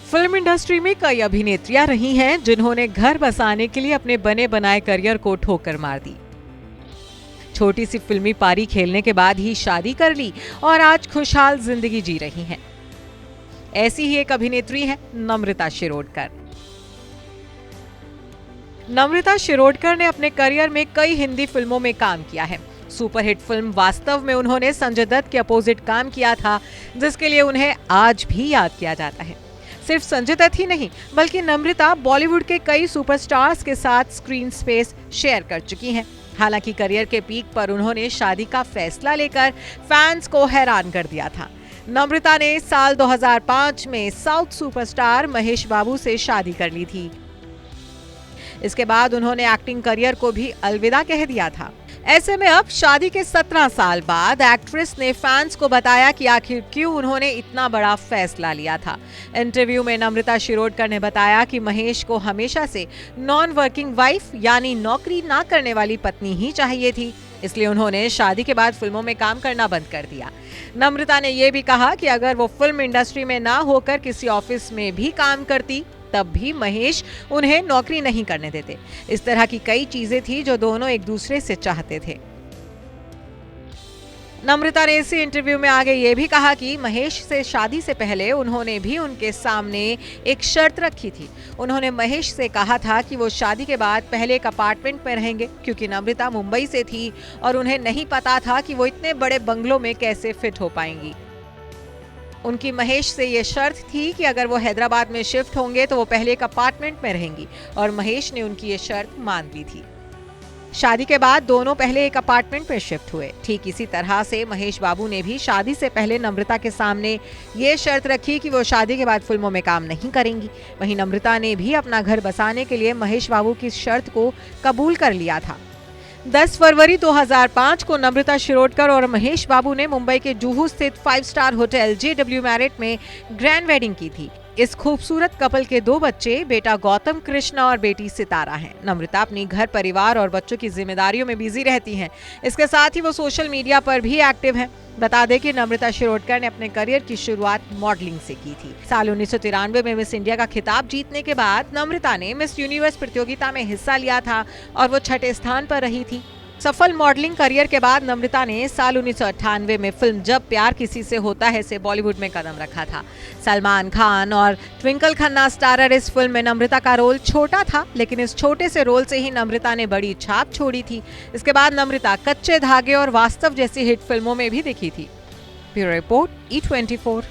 Film industry में कई अभिनेत्रियां रही हैं जिन्होंने घर बसाने के लिए अपने बने बनाए करियर को ठोकर मार दी। छोटी सी फिल्मी पारी खेलने के बाद ही शादी कर ली और आज खुशहाल जिंदगी जी रही हैं। ऐसी ही एक अभिनेत्री है नम्रता शिरोडकर। नम्रता शिरोडकर ने अपने करियर में कई हिंदी फिल्मों में काम किया है। सुपरहिट फिल्म वास्तव में उन्होंने संजय दत्त के अपोजिट काम किया था, जिसके लिए उन्हें आज भी याद किया जाता है। सिर्फ संजय दत्त ही नहीं, बल्कि नम्रता बॉलीवुड के कई सुपरस्टार्स के साथ स्क्रीन स्पेस शेयर कर चुकी हैं। हालांकि करियर के पीक पर उन्होंने शादी का फैसला लेकर फैंस को हैरान कर दिया था। नम्रता ने साल 2005 में साउथ सुपरस्टार महेश बाबू से शादी कर ली थी। इसके बाद उन्होंने एक्टिंग करियर को भी अलविदा कह दिया था। ऐसे में अब शादी के 17 साल बाद एक्ट्रेस ने फैंस को बताया कि आखिर क्यों उन्होंने इतना बड़ा फैसला लिया था। इंटरव्यू में नम्रता शिरोडकर ने बताया कि महेश को हमेशा से नॉन वर्किंग वाइफ यानी नौकरी ना करने वाली पत्नी ही चाहिए थी, इसलिए उन्होंने शादी के बाद फिल्मों में काम करना बंद कर दिया। नम्रता ने यह भी कहा कि अगर वो फिल्म इंडस्ट्री में ना होकर किसी ऑफिस में भी काम करती तब भी महेश उन्हें नौकरी नहीं करने देते। इस तरह की कई चीजें थी जो दोनों एक दूसरे से चाहते थे। नम्रता ने इसी इंटरव्यू में आगे ये भी कहा कि महेश से शादी से पहले उन्होंने भी उनके सामने एक शर्त रखी थी। उन्होंने महेश से कहा था कि वो शादी के बाद पहले एक अपार्टमेंट में रहेंगे, क्योंकि नम्रता मुंबई से थी और उन्हें नहीं पता था कि वो इतने बड़े बंगलों में कैसे फिट हो पाएंगी। उनकी महेश से ये शर्त थी कि अगर वो हैदराबाद में शिफ्ट होंगे तो वो पहले एक अपार्टमेंट में रहेंगी, और महेश ने उनकी ये शर्त मान ली थी। शादी के बाद दोनों पहले एक अपार्टमेंट में शिफ्ट हुए। ठीक इसी तरह से महेश बाबू ने भी शादी से पहले नम्रता के सामने ये शर्त रखी कि वो शादी के बाद फिल्मों में काम नहीं करेंगी। वहीं नम्रता ने भी अपना घर बसाने के लिए महेश बाबू की शर्त को कबूल कर लिया था। 10 फरवरी 2005 को नम्रता शिरोडकर और महेश बाबू ने मुंबई के जुहू स्थित 5 स्टार होटल JW मैरिट में ग्रैंड वेडिंग की थी। इस खूबसूरत कपल के 2 बच्चे, बेटा गौतम कृष्णा और बेटी सितारा हैं। नम्रता अपनी घर परिवार और बच्चों की जिम्मेदारियों में बिजी रहती हैं। इसके साथ ही वो सोशल मीडिया पर भी एक्टिव हैं। बता दें कि नम्रता शिरोडकर ने अपने करियर की शुरुआत मॉडलिंग से की थी। साल 1993 में मिस इंडिया का खिताब जीतने के बाद नम्रता ने मिस यूनिवर्स प्रतियोगिता में हिस्सा लिया था और वो 6ठे स्थान पर रही थी। सफल मॉडलिंग करियर के बाद नम्रता ने साल 1998 में फिल्म जब प्यार किसी से होता है से बॉलीवुड में कदम रखा था। सलमान खान और ट्विंकल खन्ना स्टारर इस फिल्म में नम्रता का रोल छोटा था, लेकिन इस छोटे से रोल से ही नम्रता ने बड़ी छाप छोड़ी थी। इसके बाद नम्रता कच्चे धागे और वास्तव जैसी हिट फिल्मों में भी दिखी थी। Bureau report E24।